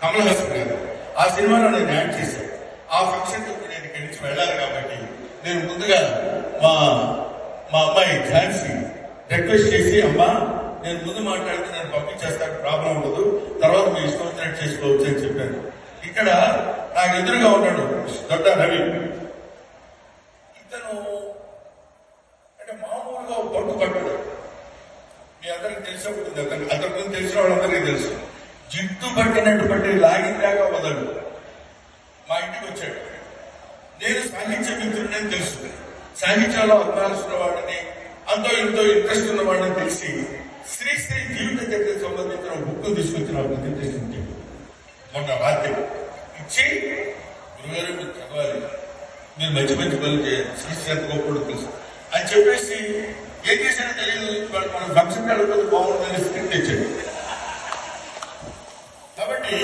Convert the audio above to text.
కమల్ హాసన్ గారు ఆ సినిమాలో నేను యాడ్ చేశాను. ఆ ఫంక్షన్ నేను ఇక్కడి నుంచి వెళ్ళాలి కాబట్టి నేను ముందుగా మా మా అమ్మాయి ఝాన్సీ రిక్వెస్ట్ చేసి, అమ్మా నేను ముందు మాట్లాడితే నేను పంపించేస్తాను, ప్రాబ్లం ఉండదు, తర్వాత మీరు ఇష్టం వచ్చినట్టు చేసుకోవచ్చు అని చెప్పాను. ఇక్కడ నాకు ఎదురుగా ఉన్నాడు దొడ్డ రవి. ఇతను అంటే మామూలుగా పట్టు పట్టడు. మీ అందరికి తెలిసే ఉంటుంది, అతని గురించి తెలిసిన వాళ్ళందరికీ తెలుసు. జిట్టు పట్టినట్టు పట్టి లాగిందాగా వదడు. మా ఇంటికి వచ్చాడు. నేను సాహిత్య మిత్రుడని తెలుసు, సాహిత్యంలో అభిమానిస్తున్న వాడిని, అంతో ఇంతో ఇంట్రెస్ట్ ఉన్న వాడిని తెలిసి శ్రీశ్రీ జీవిత చరిత్రకు సంబంధించిన బుక్ తీసుకొచ్చిన ప్రజెంటేషన్ మొన్న రాత్రి ఇచ్చి, గురుగారు మీరు చదవాలి, మీరు మంచి మంచి పనులు చేయాలి, శ్రీశ్రీ ఎంత గొప్పడు తెలుసు అని చెప్పేసి ఏం చేశాడో తెలియదు. మన ఫంక్షన్ వెళ్ళకపోతే బాగుంటుందని స్క్రిప్ట్ తెచ్చాడు. కాబట్టి